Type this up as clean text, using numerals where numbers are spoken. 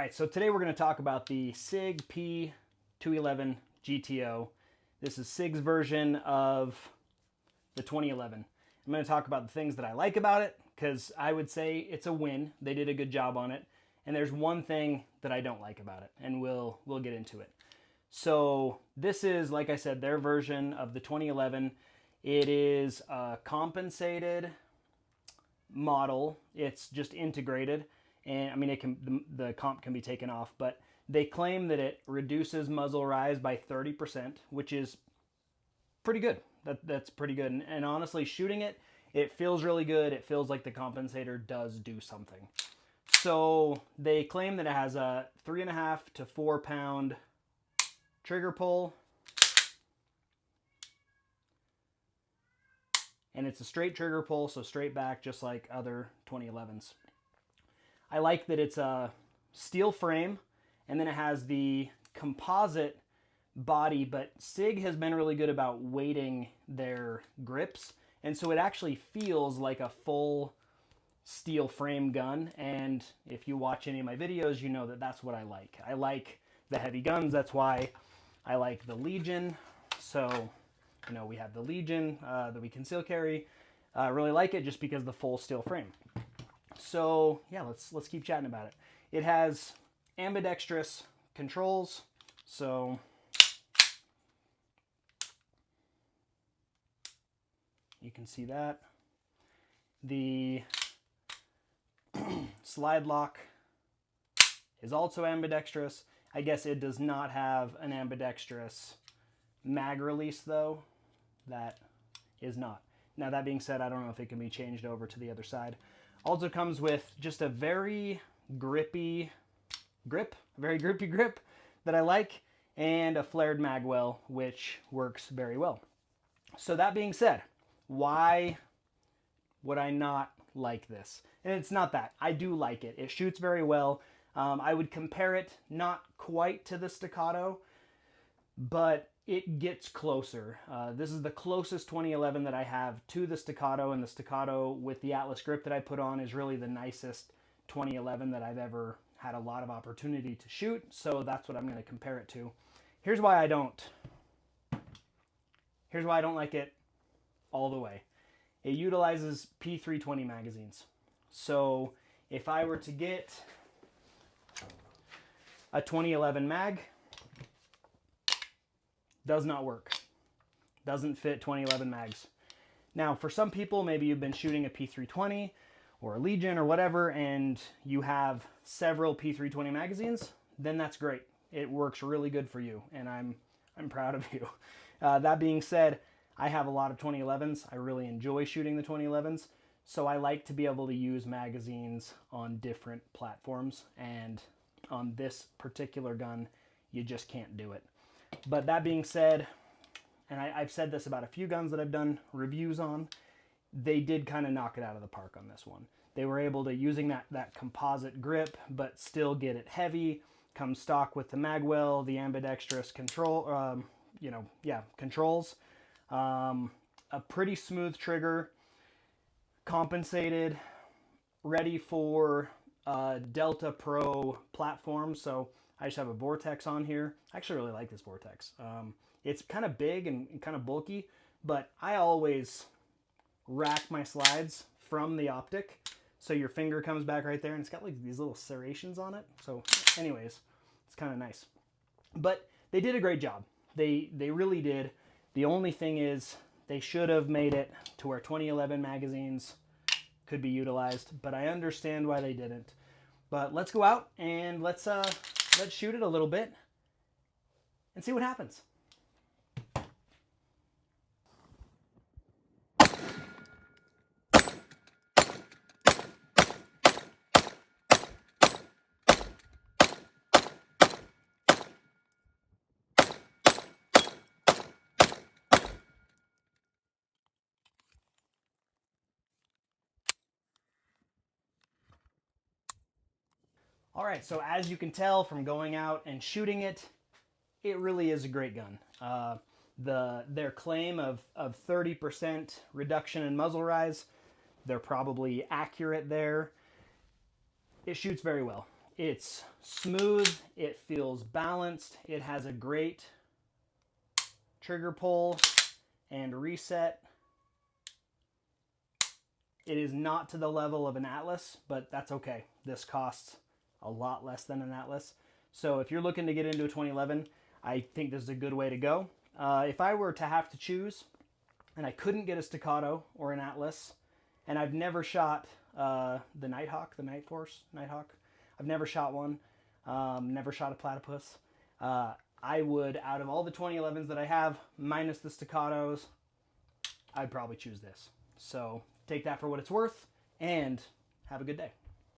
right, so today we're going to talk about the Sig P211 GTO. This is Sig's version of the 2011. I'm going to talk about the things that I like about it, because I would say it's a win. They did a good job on it. And there's one thing that I don't like about it, and we'll get into it. So this is, like I said, their version of the 2011. It is a compensated model. It's just integrated, and I mean the comp can be taken off, but they claim that it reduces muzzle rise by 30%, which is pretty good. That's pretty good. And honestly, shooting it, it feels really good. It feels like the compensator does do something. So they claim that it has a 3.5 to 4 pound trigger pull, and it's a straight trigger pull, so straight back, just like other 2011s. I like that it's a steel frame, and then it has the composite body, but Sig has been really good about weighting their grips, and so it actually feels like a full steel frame gun. And if you watch any of my videos, you know that that's what I like. I like the heavy guns. That's why I like the Legion. So, you know, we have the Legion that we conceal carry. I really like it just because of the full steel frame. So yeah, let's keep chatting about it. It has ambidextrous controls. So you can see that. The slide lock is also ambidextrous. I guess it does not have an ambidextrous mag release though. That is not. Now that being said, I don't know if it can be changed over to the other side. Also comes with just a very grippy grip that I like, and a flared mag well, which works very well. So that being said, why would I not like this? And it's not that. I do like it. It shoots very well. I would compare it not quite to the staccato, but it gets closer. This is the closest 2011 that I have to the staccato, and the staccato with the Atlas grip that I put on is really the nicest 2011 that I've ever had a lot of opportunity to shoot, so that's what I'm going to compare it to. Here's why I don't like it all the way. It utilizes P320 magazines. So if I were to get a 2011 mag, does not work. Doesn't fit 2011 mags. Now, for some people, maybe you've been shooting a P320 or a Legion or whatever, and you have several P320 magazines, then that's great. It works really good for you, and I'm proud of you. That being said, I have a lot of 2011s. I really enjoy shooting the 2011s, so I like to be able to use magazines on different platforms, and on this particular gun, you just can't do it. But that being said, and I've said this about a few guns that I've done reviews on, they did kind of knock it out of the park on this one. They were able to, using that composite grip, but still get it heavy, come stock with the magwell, the ambidextrous control, controls, a pretty smooth trigger, compensated, ready for Delta Pro platform. So I just have a Vortex on here. I actually really like this Vortex. It's kind of big and kind of bulky, but I always rack my slides from the optic, so your finger comes back right there, and it's got like these little serrations on it. So anyways, it's kind of nice. But they did a great job. They really did. The only thing is they should have made it to where 2011 magazines could be utilized, but I understand why they didn't. But let's go out and let's shoot it a little bit and see what happens. All right, so as you can tell from going out and shooting it, it really is a great gun. Their claim of 30% reduction in muzzle rise, they're probably accurate there. It shoots very well. It's smooth, it feels balanced, it has a great trigger pull and reset. It is not to the level of an Atlas, but that's okay. This costs a lot less than an Atlas. So if you're looking to get into a 2011, I think this is a good way to go. If I were to have to choose, and I couldn't get a Staccato or an Atlas, and I've never shot the Nighthawk, the Nighthawk. I've never shot one, never shot a Platypus. I would, out of all the 2011s that I have, minus the Staccatos, I'd probably choose this. So take that for what it's worth, and have a good day.